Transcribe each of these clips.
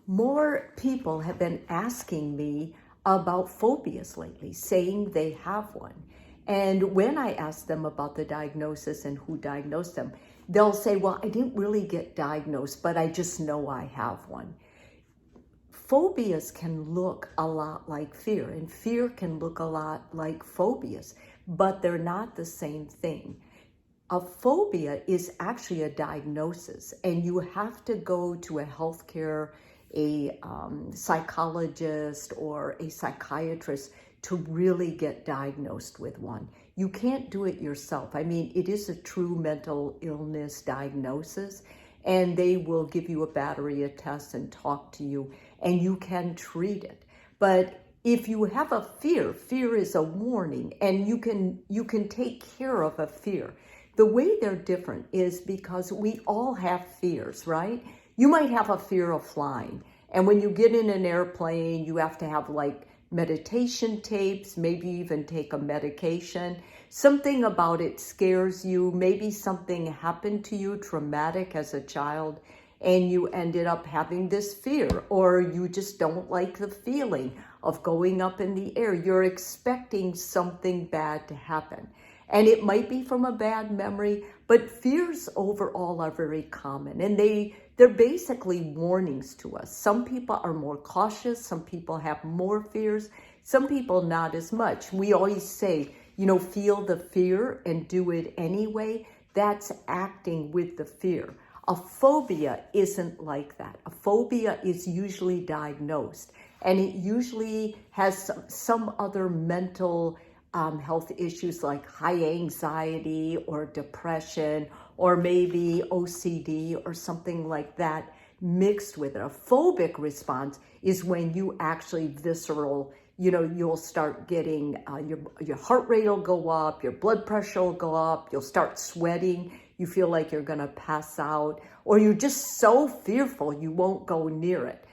More people have been asking me about phobias lately, saying they have one. And when I ask them about the diagnosis and who diagnosed them, they'll say, well, I didn't really get diagnosed, but I just know I have one. Phobias can look a lot like fear, and fear can look a lot like phobias, but they're not the same thing. A phobia is actually a diagnosis, and you have to go to a healthcare, a psychologist, or a psychiatrist to really get diagnosed with one. You can't do it yourself. I mean, it is a true mental illness diagnosis, and they will give you a battery of tests and talk to you, and you can treat it. But if you have a fear, fear is a warning, and you can take care of a fear. The way they're different is because we all have fears, right? You might have a fear of flying. And when you get in an airplane, you have to have like meditation tapes, maybe even take a medication. Something about it scares you. Maybe something happened to you traumatic as a child and you ended up having this fear, or you just don't like the feeling of going up in the air. You're expecting something bad to happen. And it might be from a bad memory, but fears overall are very common, and they're basically warnings to us. Some people are more cautious, some people have more fears, some people not as much. We always say, feel the fear and do it anyway. That's acting with the fear. A phobia isn't like that. A phobia is usually diagnosed, and it usually has some other mental health issues like high anxiety or depression or maybe OCD or something like that mixed with it. A phobic response is when you actually visceral, you'll start getting, your heart rate will go up, your blood pressure will go up, you'll start sweating, you feel like you're gonna pass out, or you're just so fearful you won't go near it.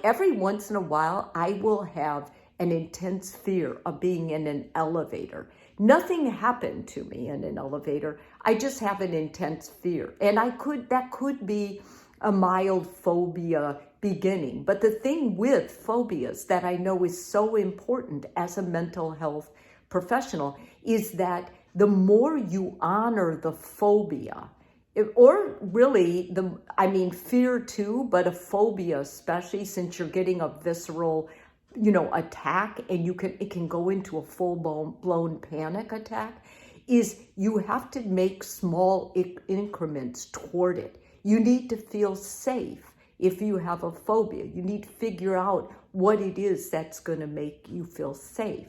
Every once in a while, I will have an intense fear of being in an elevator. Nothing happened to me in an elevator. I just have an intense fear. And that could be a mild phobia beginning. But the thing with phobias that I know is so important as a mental health professional is that the more you honor the phobia, or really fear too, but a phobia, especially since you're getting a visceral attack, and it can go into a full-blown panic attack, is you have to make small increments toward it. You need to feel safe. If you have a phobia, you need to figure out what it is that's going to make you feel safe.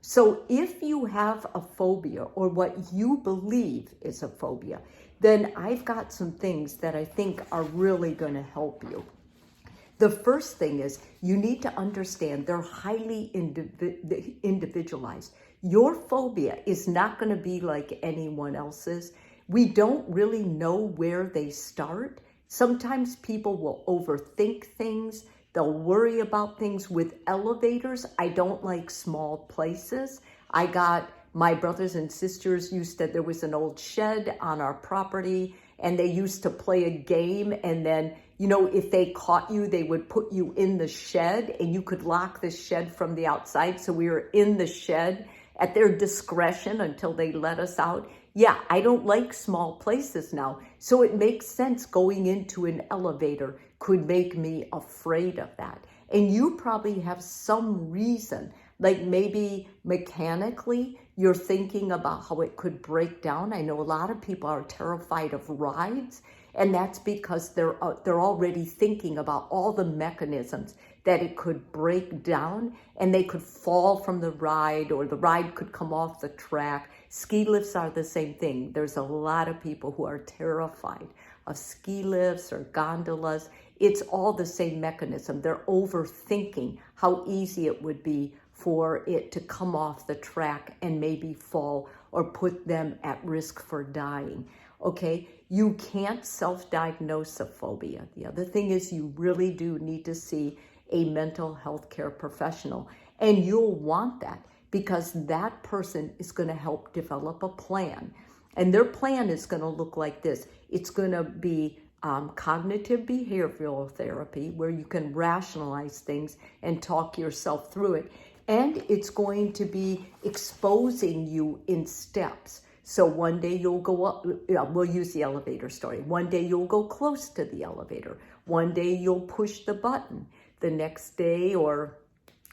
So if you have a phobia or what you believe is a phobia, then I've got some things that I think are really going to help you. The first thing is you need to understand they're highly individualized. Your phobia is not going to be like anyone else's. We don't really know where they start. Sometimes people will overthink things. They'll worry about things. With elevators, I don't like small places. My brothers and sisters there was an old shed on our property, and they used to play a game, and then if they caught you, they would put you in the shed, and you could lock the shed from the outside. So we were in the shed at their discretion until they let us out. Yeah, I don't like small places now. So it makes sense going into an elevator could make me afraid of that. And you probably have some reason, like maybe mechanically, you're thinking about how it could break down. I know a lot of people are terrified of rides, and that's because they're already thinking about all the mechanisms that it could break down, and they could fall from the ride, or the ride could come off the track. Ski lifts are the same thing. There's a lot of people who are terrified of ski lifts or gondolas. It's all the same mechanism. They're overthinking how easy it would be for it to come off the track and maybe fall or put them at risk for dying. Okay, you can't self-diagnose a phobia. The other thing is you really do need to see a mental health care professional, and you'll want that because that person is going to help develop a plan. And their plan is going to look like this. It's going to be cognitive behavioral therapy, where you can rationalize things and talk yourself through it. And it's going to be exposing you in steps. So one day you'll go up, we'll use the elevator story. One day you'll go close to the elevator. One day you'll push the button. The next day, or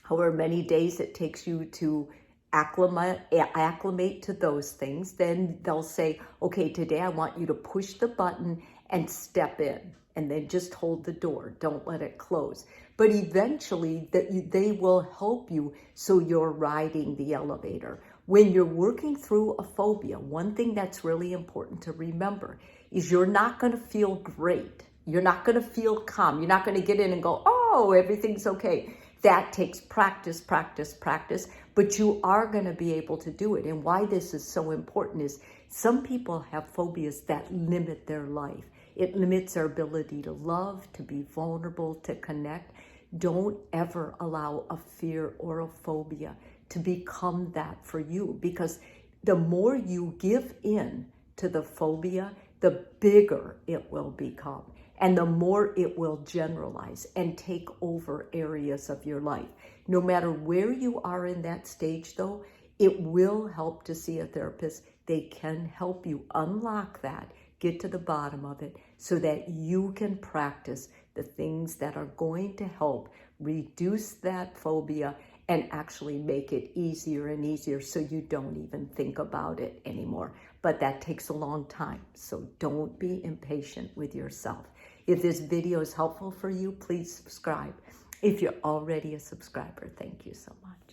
however many days it takes you to acclimate to those things, then they'll say, okay, today I want you to push the button and step in, and then just hold the door. Don't let it close. But eventually they will help you, so you're riding the elevator. When you're working through a phobia, one thing that's really important to remember is you're not going to feel great. You're not going to feel calm. You're not going to get in and go, oh, everything's okay. That takes practice, practice, practice, but you are going to be able to do it. And why this is so important is some people have phobias that limit their life. It limits their ability to love, to be vulnerable, to connect. Don't ever allow a fear or a phobia to become that for you, because the more you give in to the phobia, the bigger it will become. And the more it will generalize and take over areas of your life. No matter where you are in that stage, though, it will help to see a therapist. They can help you unlock that, get to the bottom of it, so that you can practice the things that are going to help reduce that phobia and actually make it easier and easier, so you don't even think about it anymore. But that takes a long time, so don't be impatient with yourself. If this video is helpful for you, please subscribe. If you're already a subscriber, thank you so much.